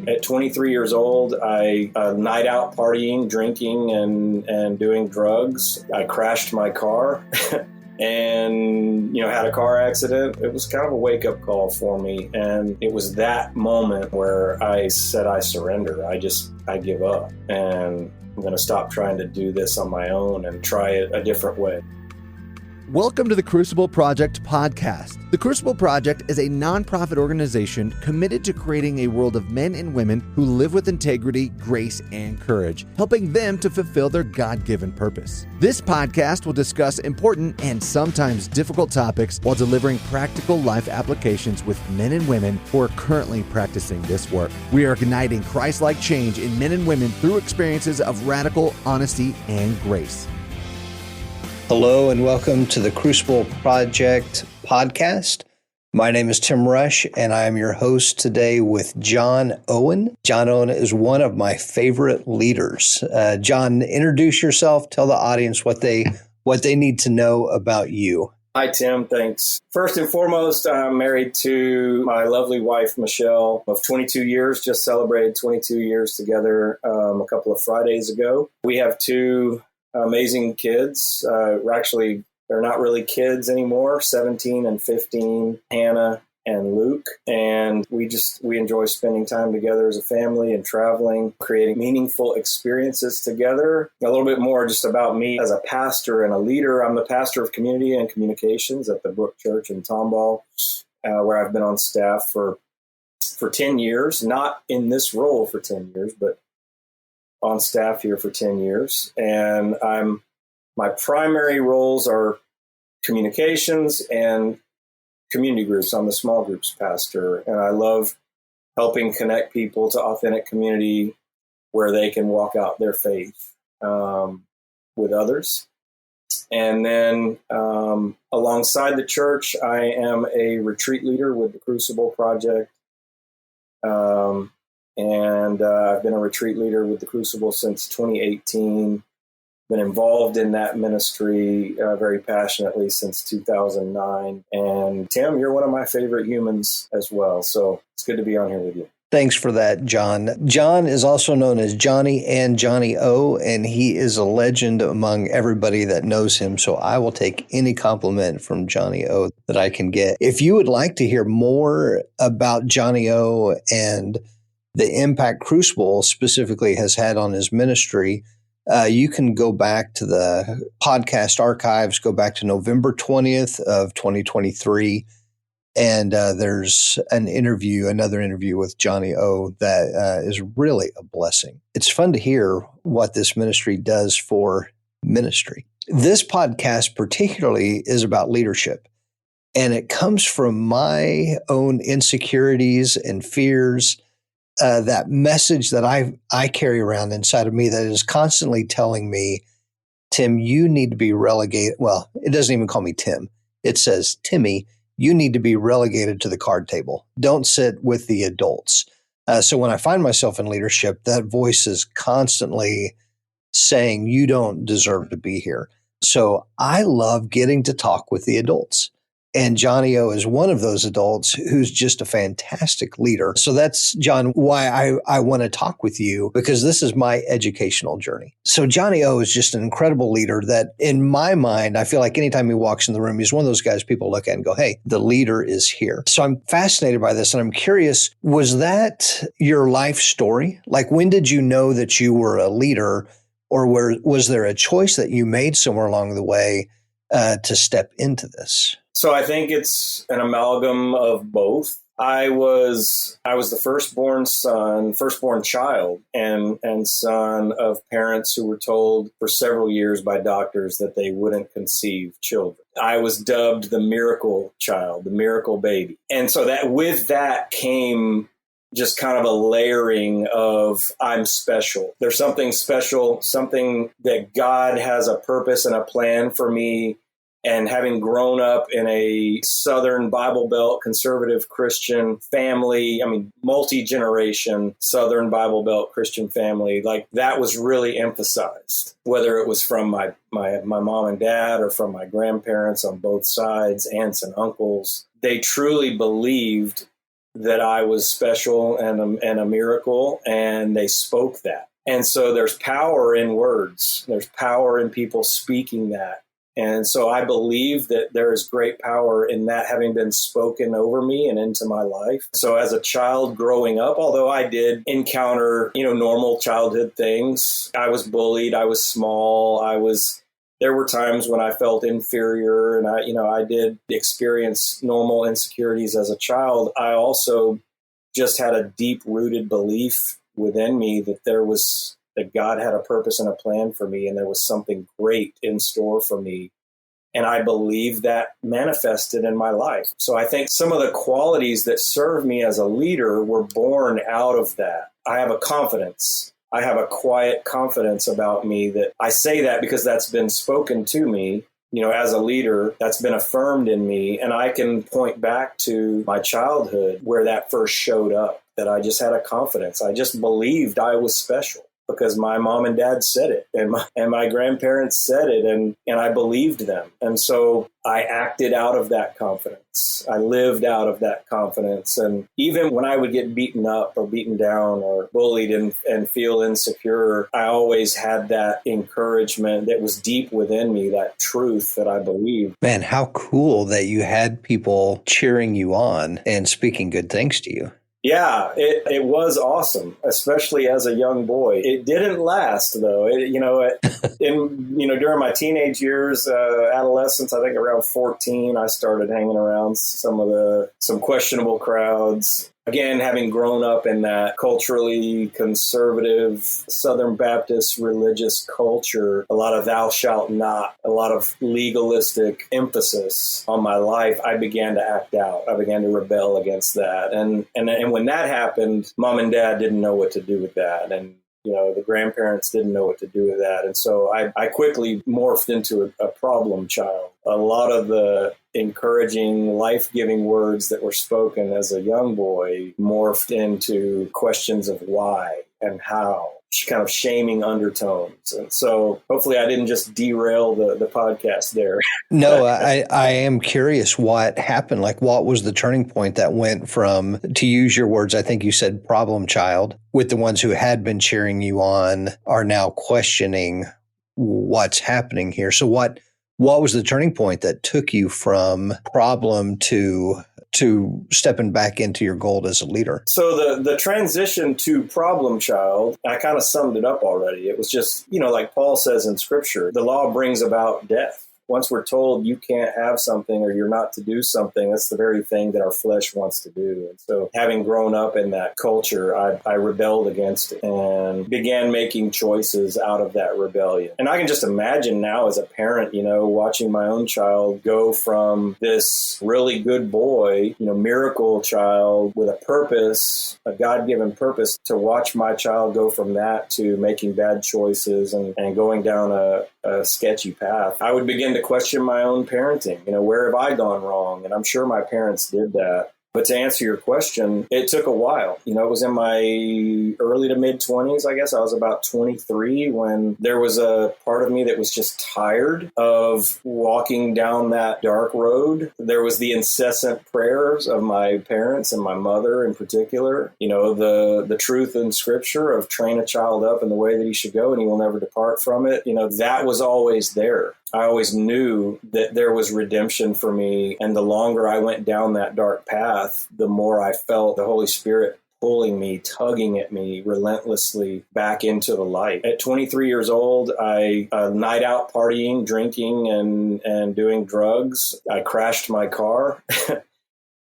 At 23 years old, I night out partying, drinking, and doing drugs. I crashed my car and, had a car accident. It was kind of a wake-up call for me. And it was that moment where I said, I surrender. I give up. And I'm going to stop trying to do this on my own and try it a different way. Welcome to the Crucible Project Podcast. The Crucible Project is a nonprofit organization committed to creating a world of men and women who live with integrity, grace, and courage, helping them to fulfill their God-given purpose. This podcast will discuss important and sometimes difficult topics while delivering practical life applications with men and women who are currently practicing this work. We are igniting Christ-like change in men and women through experiences of radical honesty and grace. Hello and welcome to the Crucible Project Podcast. My name is Tim Rush and I am your host today with John Owen. John Owen is one of my favorite leaders. John, introduce yourself, tell the audience what they need to know about you. Hi, Tim. Thanks. First and foremost, I'm married to my lovely wife, Michelle, of 22 years, just celebrated 22 years together a couple of Fridays ago. We have two amazing kids. They're not really kids anymore, 17 and 15, Hannah and Luke. And we enjoy spending time together as a family and traveling, creating meaningful experiences together. A little bit more just about me as a pastor and a leader. I'm the pastor of community and communications at the Brook Church in Tomball, where I've been on staff for 10 years, not in this role for 10 years, but on staff here for 10 years. And my primary roles are communications and community groups. I'm the small groups pastor, and I love helping connect people to authentic community where they can walk out their faith with others. And then alongside the church, I am a retreat leader with the Crucible Project. And I've been a retreat leader with the Crucible since 2018, been involved in that ministry very passionately since 2009. And Tim, you're one of my favorite humans as well. So it's good to be on here with you. Thanks for that, John. John is also known as Johnny and Johnny O, and he is a legend among everybody that knows him. So I will take any compliment from Johnny O that I can get. If you would like to hear more about Johnny O and the impact Crucible specifically has had on his ministry, you can go back to the podcast archives, go back to November 20th of 2023. And there's another interview with Johnny O that is really a blessing. It's fun to hear what this ministry does for ministry. This podcast particularly is about leadership. And it comes from my own insecurities and fears, that message that I carry around inside of me that is constantly telling me, Tim, you need to be relegated. Well, it doesn't even call me Tim. It says, Timmy, you need to be relegated to the card table. Don't sit with the adults. So when I find myself in leadership, that voice is constantly saying, you don't deserve to be here. So I love getting to talk with the adults. And Johnny O is one of those adults who's just a fantastic leader. So that's, John, why I want to talk with you, because this is my educational journey. So Johnny O is just an incredible leader that, in my mind, I feel like anytime he walks in the room, he's one of those guys people look at and go, hey, the leader is here. So I'm fascinated by this. And I'm curious, was that your life story? Like, when did you know that you were a leader, or was there a choice that you made somewhere along the way to step into this? So I think it's an amalgam of both. I was the firstborn child and son of parents who were told for several years by doctors that they wouldn't conceive children. I was dubbed the miracle child, the miracle baby. And so that with that came just kind of a layering of I'm special. There's something special, something that God has a purpose and a plan for me. And having grown up in a Southern Bible Belt conservative Christian family, multi-generation Southern Bible Belt Christian family, like that was really emphasized, whether it was from my mom and dad or from my grandparents on both sides, aunts and uncles. They truly believed that I was special and a miracle, and they spoke that. And so there's power in words. There's power in people speaking that. And so I believe that there is great power in that having been spoken over me and into my life. So as a child growing up, although I did encounter, normal childhood things, I was bullied, I was small, there were times when I felt inferior, and I did experience normal insecurities as a child. I also just had a deep rooted belief within me that God had a purpose and a plan for me, and there was something great in store for me. And I believe that manifested in my life. So I think some of the qualities that serve me as a leader were born out of that. I have a confidence. I have a quiet confidence about me that I say that because that's been spoken to me, as a leader, that's been affirmed in me. And I can point back to my childhood where that first showed up, that I just had a confidence. I just believed I was special because my mom and dad said it, and my grandparents said it, and I believed them. And so I acted out of that confidence. I lived out of that confidence. And even when I would get beaten up or beaten down or bullied and feel insecure, I always had that encouragement that was deep within me, that truth that I believed. Man, how cool that you had people cheering you on and speaking good things to you. Yeah, it was awesome, especially as a young boy. It didn't last, though. During my teenage years, adolescence, I think around 14, I started hanging around some questionable crowds. Again, having grown up in that culturally conservative Southern Baptist religious culture, a lot of thou shalt not, a lot of legalistic emphasis on my life, I began to act out. I began to rebel against that. And when that happened, mom and dad didn't know what to do with that. And the grandparents didn't know what to do with that. And so I quickly morphed into a problem child. A lot of the encouraging, life-giving words that were spoken as a young boy morphed into questions of why and how, kind of shaming undertones. And so hopefully I didn't just derail the podcast there. No, I am curious what happened. Like, what was the turning point that went from, to use your words, I think you said problem child, with the ones who had been cheering you on are now questioning what's happening here. So what was the turning point that took you from problem to stepping back into your goal as a leader? So the transition to problem child, I kind of summed it up already. It was just, like Paul says in Scripture, the law brings about death. Once we're told you can't have something or you're not to do something, that's the very thing that our flesh wants to do. And so having grown up in that culture, I rebelled against it and began making choices out of that rebellion. And I can just imagine now as a parent, watching my own child go from this really good boy, miracle child with a purpose, a God-given purpose, to watch my child go from that to making bad choices and going down a sketchy path. I would begin to question my own parenting. Where have I gone wrong? And I'm sure my parents did that. But to answer your question, it took a while. It was in my early to mid 20s, I guess. I was about 23 when there was a part of me that was just tired of walking down that dark road. There was the incessant prayers of my parents and my mother in particular. The truth in Scripture of train a child up in the way that he should go and he will never depart from it. That was always there. I always knew that there was redemption for me. And the longer I went down that dark path, the more I felt the Holy Spirit pulling me, tugging at me relentlessly back into the light. At 23 years old, I night out partying, drinking, and doing drugs. I crashed my car.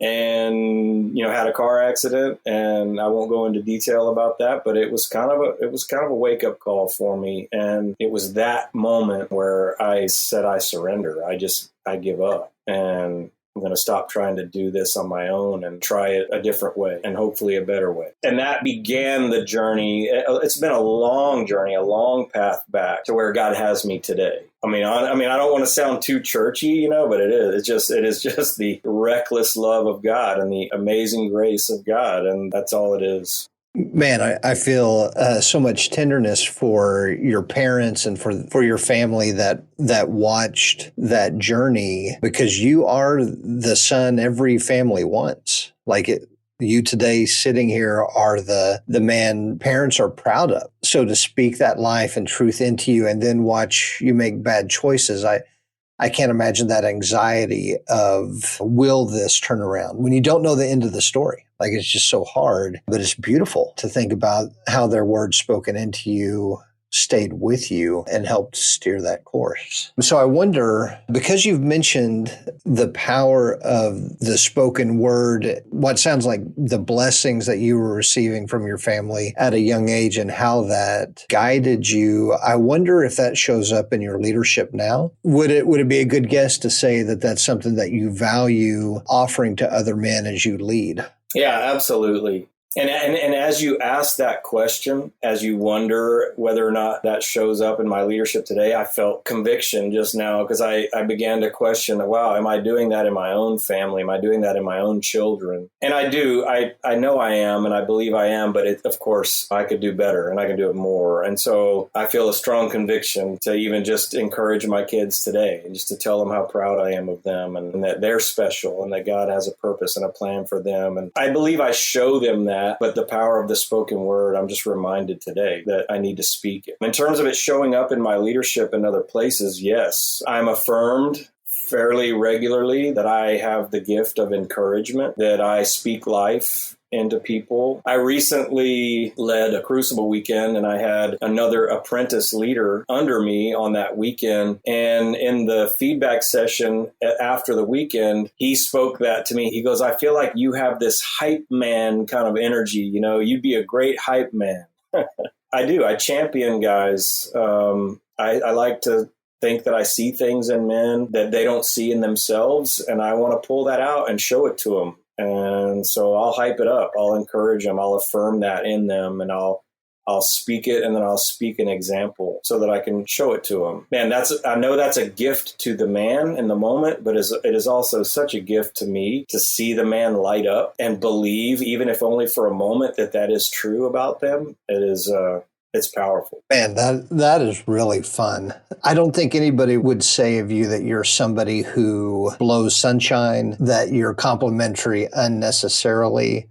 And had a car accident, and I won't go into detail about that, but it was kind of a wake up call for me, and it was that moment where I said I surrender. I give up, and I'm going to stop trying to do this on my own and try it a different way and hopefully a better way. And that began the journey. It's been a long journey, a long path back to where God has me today. I don't want to sound too churchy, but it is. It is just the reckless love of God and the amazing grace of God. And that's all it is. Man, I feel so much tenderness for your parents and for your family that watched that journey, because you are the son every family wants. Like You today sitting here are the man parents are proud of. So to speak that life and truth into you and then watch you make bad choices, I can't imagine that anxiety of, will this turn around when you don't know the end of the story? Like, it's just so hard, but it's beautiful to think about how their words spoken into you stayed with you and helped steer that course. So I wonder, because you've mentioned the power of the spoken word, what sounds like the blessings that you were receiving from your family at a young age and how that guided you, I wonder if that shows up in your leadership now. Would it be a good guess to say that that's something that you value offering to other men as you lead? Yeah, absolutely. And as you ask that question, as you wonder whether or not that shows up in my leadership today, I felt conviction just now because I began to question, wow, am I doing that in my own family? Am I doing that in my own children? And I do. I know I am, and I believe I am, but of course, I could do better and I can do it more. And so I feel a strong conviction to even just encourage my kids today and just to tell them how proud I am of them and that they're special and that God has a purpose and a plan for them. And I believe I show them that. But the power of the spoken word, I'm just reminded today that I need to speak it. In terms of it showing up in my leadership in other places, yes, I'm affirmed fairly regularly that I have the gift of encouragement, that I speak life into people. I recently led a Crucible weekend and I had another apprentice leader under me on that weekend. And in the feedback session after the weekend, he spoke that to me. He goes, I feel like you have this hype man kind of energy. You know, you'd be a great hype man. I do. I champion guys. I like to think that I see things in men that they don't see in themselves. And I want to pull that out and show it to them. And so I'll hype it up. I'll encourage them. I'll affirm that in them, and I'll speak it, and then I'll speak an example so that I can show it to them. Man, I know that's a gift to the man in the moment, but it is also such a gift to me to see the man light up and believe, even if only for a moment, that is true about them. It's powerful. Man, that is really fun. I don't think anybody would say of you that you're somebody who blows sunshine, that you're complimentary unnecessarily.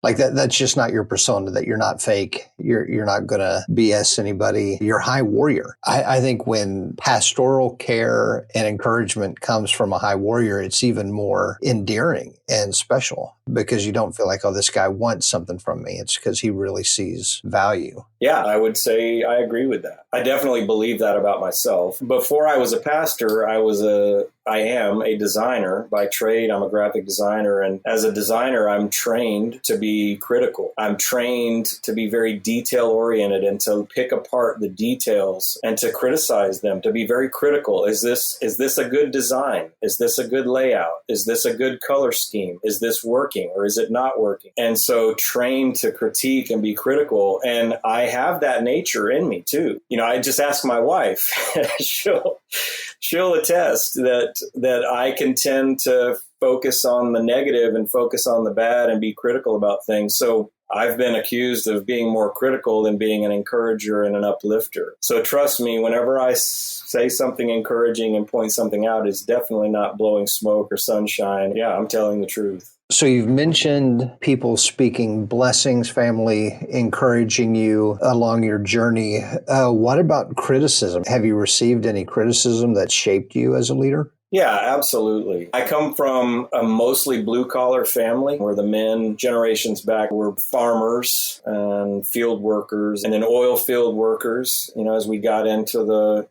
Like that's just not your persona, that you're not fake. You're not going to BS anybody. You're a high warrior. I think when pastoral care and encouragement comes from a high warrior, it's even more endearing and special because you don't feel like, oh, this guy wants something from me. It's because he really sees value. Yeah, I would say I agree with that. I definitely believe that about myself. Before I was a pastor, I am a designer by trade. I'm a graphic designer. And as a designer, I'm trained to be critical. I'm trained to be very detail oriented and to pick apart the details and to criticize them, to be very critical. Is this a good design? Is this a good layout? Is this a good color scheme? Is this working or is it not working? And so trained to critique and be critical. And I have that nature in me too. You know, I just ask my wife, she'll attest that I can tend to focus on the negative and focus on the bad and be critical about things. So I've been accused of being more critical than being an encourager and an uplifter. So trust me, whenever I say something encouraging and point something out, it's definitely not blowing smoke or sunshine. Yeah, I'm telling the truth. So you've mentioned people speaking blessings, family encouraging you along your journey. What about criticism? Have you received any criticism that shaped you as a leader? Yeah, absolutely. I come from a mostly blue-collar family where the men generations back were farmers and field workers and then oil field workers. You know, as we got into the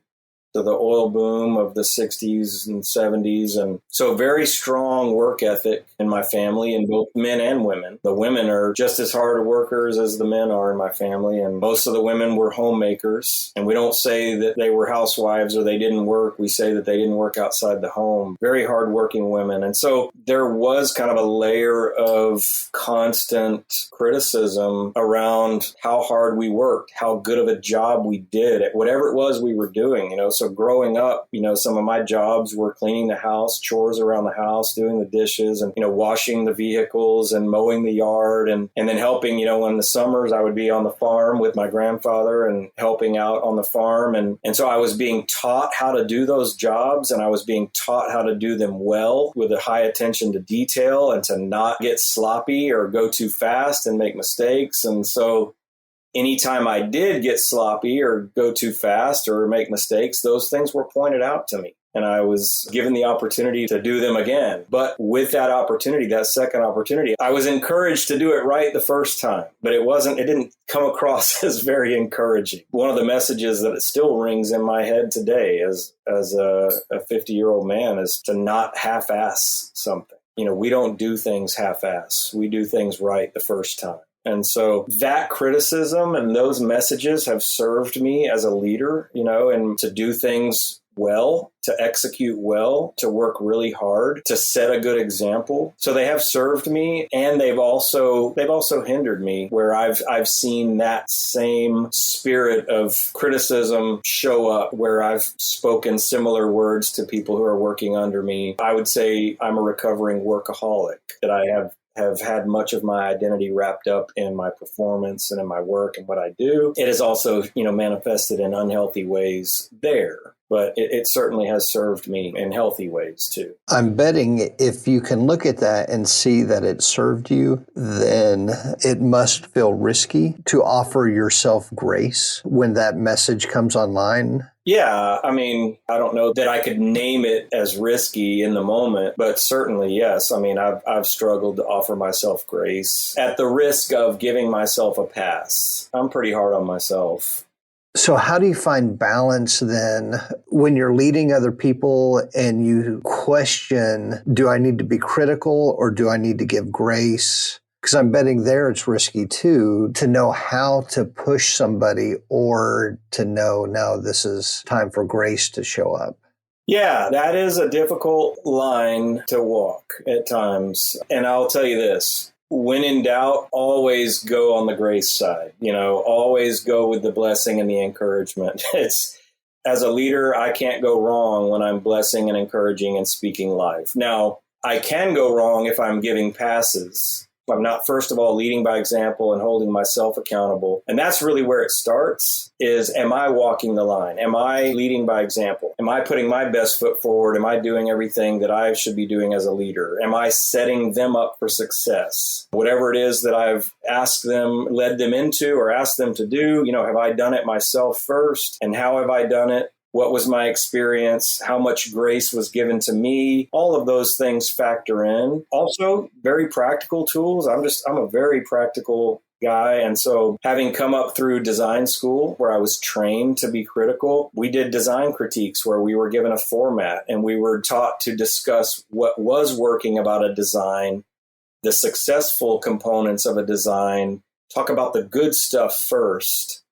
oil boom of the 60s and 70s. And so very strong work ethic in my family, in both men and women. The women are just as hard workers as the men are in my family. And most of the women were homemakers. And we don't say that they were housewives or they didn't work. We say that they didn't work outside the home. Very hardworking women. And so there was kind of a layer of constant criticism around how hard we worked, how good of a job we did at whatever it was we were doing, you know. So So growing up, some of my jobs were cleaning the house, chores around the house, doing the dishes and, washing the vehicles and mowing the yard and then helping, in the summers I would be on the farm with my grandfather and helping out on the farm. And so I was being taught how to do those jobs, and I was being taught how to do them well with a high attention to detail and to not get sloppy or go too fast and make mistakes. And so anytime I did get sloppy or go too fast or make mistakes, those things were pointed out to me. And I was given the opportunity to do them again. But with that opportunity, that second opportunity, I was encouraged to do it right the first time. But it didn't come across as very encouraging. One of the messages that it still rings in my head today as a 50-year-old man is to not half-ass something. We don't do things half-ass. We do things right the first time. And so that criticism and those messages have served me as a leader, and to do things well, to execute well, to work really hard, to set a good example. So they have served me, and they've also hindered me, where I've seen that same spirit of criticism show up, where I've spoken similar words to people who are working under me. I would say I'm a recovering workaholic, that I have had much of my identity wrapped up in my performance and in my work and what I do. It is also, manifested in unhealthy ways there. But it certainly has served me in healthy ways, too. I'm betting if you can look at that and see that it served you, then it must feel risky to offer yourself grace when that message comes online. Yeah, I don't know that I could name it as risky in the moment, but certainly, yes. I've struggled to offer myself grace at the risk of giving myself a pass. I'm pretty hard on myself. So how do you find balance then when you're leading other people and you question, do I need to be critical or do I need to give grace? Because I'm betting there it's risky too, to know how to push somebody or to know, no, this is time for grace to show up. Yeah, that is a difficult line to walk at times. And I'll tell you this. When in doubt, always go on the grace side, always go with the blessing and the encouragement. As a leader, I can't go wrong when I'm blessing and encouraging and speaking life. Now, I can go wrong if I'm giving passes. If I'm not, first of all, leading by example and holding myself accountable. And that's really where it starts is, am I walking the line? Am I leading by example? Am I putting my best foot forward? Am I doing everything that I should be doing as a leader? Am I setting them up for success? Whatever it is that I've asked them, led them into, or asked them to do, have I done it myself first? And how have I done it? What was my experience? How much grace was given to me? All of those things factor in. Also, very practical tools. I'm a very practical guy. And so having come up through design school where I was trained to be critical, we did design critiques where we were given a format and we were taught to discuss what was working about a design, the successful components of a design, talk about the good stuff first,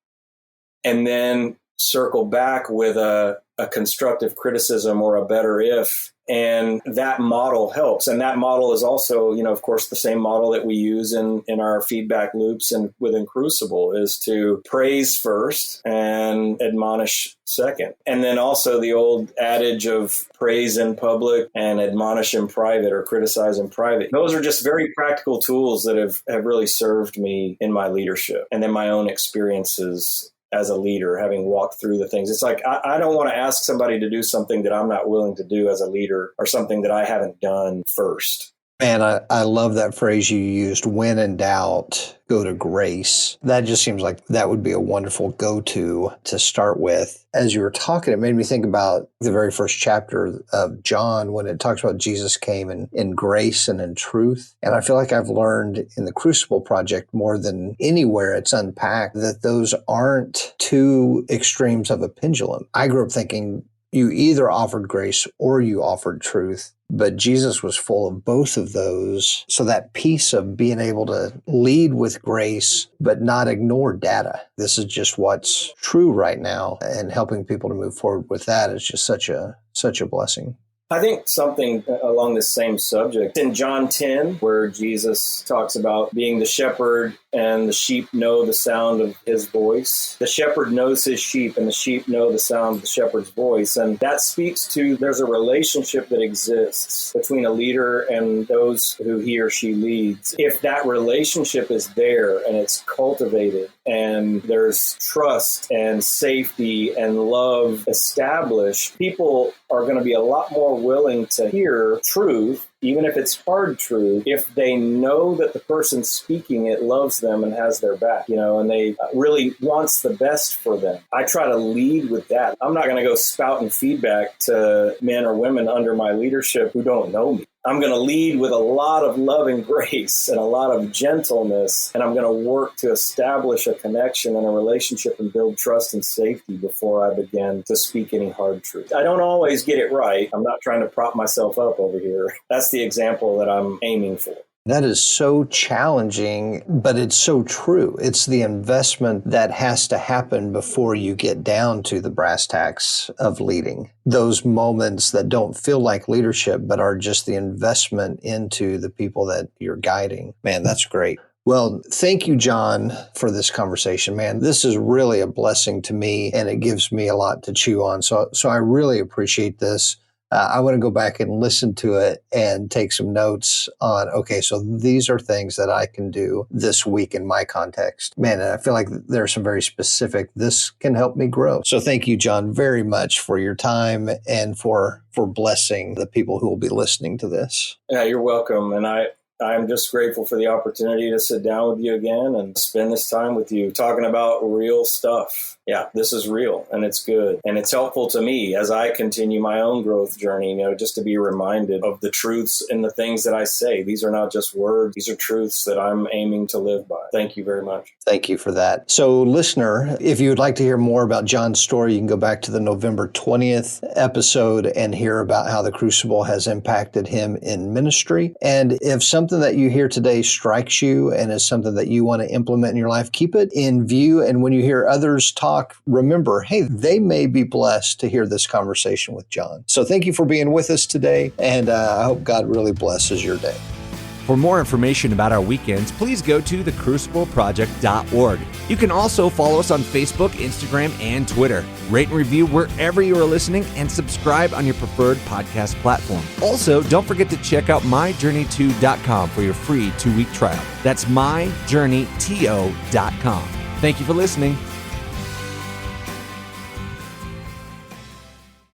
and then circle back with a constructive criticism or a better if. And that model helps. And that model is also, of course, the same model that we use in our feedback loops and within Crucible is to praise first and admonish second. And then also the old adage of praise in public and admonish in private or criticize in private. Those are just very practical tools that have really served me in my leadership and then my own experiences as a leader, having walked through the things. It's like, I don't want to ask somebody to do something that I'm not willing to do as a leader or something that I haven't done first. Man, I love that phrase you used, when in doubt, go to grace. That just seems like that would be a wonderful go-to to start with. As you were talking, it made me think about the very first chapter of John when it talks about Jesus came in grace and in truth. And I feel like I've learned in the Crucible Project more than anywhere it's unpacked that those aren't two extremes of a pendulum. I grew up thinking you either offered grace or you offered truth. But Jesus was full of both of those. So that piece of being able to lead with grace, but not ignore data. This is just what's true right now. And helping people to move forward with that is just such a blessing. I think something along the same subject in John 10, where Jesus talks about being the shepherd and the sheep know the sound of his voice. The shepherd knows his sheep, and the sheep know the sound of the shepherd's voice. And that speaks to there's a relationship that exists between a leader and those who he or she leads. If that relationship is there and it's cultivated and there's trust and safety and love established, people are going to be a lot more willing to hear truth, even if it's hard truth, if they know that the person speaking it loves them and has their back, and they really wants the best for them. I try to lead with that. I'm not going to go spouting feedback to men or women under my leadership who don't know me. I'm going to lead with a lot of love and grace and a lot of gentleness, and I'm going to work to establish a connection and a relationship and build trust and safety before I begin to speak any hard truth. I don't always get it right. I'm not trying to prop myself up over here. That's the example that I'm aiming for. That is so challenging, but it's so true. It's the investment that has to happen before you get down to the brass tacks of leading. Those moments that don't feel like leadership, but are just the investment into the people that you're guiding. Man, that's great. Well, thank you, John, for this conversation, man. This is really a blessing to me, and it gives me a lot to chew on. So I really appreciate this. I want to go back and listen to it and take some notes on, okay, so these are things that I can do this week in my context. Man, and I feel like there are some very specific, this can help me grow. So thank you, John, very much for your time and for blessing the people who will be listening to this. Yeah, you're welcome. And I'm just grateful for the opportunity to sit down with you again and spend this time with you talking about real stuff. Yeah, this is real and it's good. And it's helpful to me as I continue my own growth journey, just to be reminded of the truths and the things that I say. These are not just words. These are truths that I'm aiming to live by. Thank you very much. Thank you for that. So listener, if you would like to hear more about John's story, you can go back to the November 20th episode and hear about how the Crucible has impacted him in ministry. And if something that you hear today strikes you and is something that you want to implement in your life, keep it in view. And when you hear others talk, remember, hey, they may be blessed to hear this conversation with John. So thank you for being with us today, and I hope God really blesses your day. For more information about our weekends, please go to thecrucibleproject.org. You can also follow us on Facebook, Instagram, and Twitter. Rate and review wherever you are listening, and subscribe on your preferred podcast platform. Also, don't forget to check out myjourney2.com for your free 2-week trial. That's myjourneyto.com. Thank you for listening.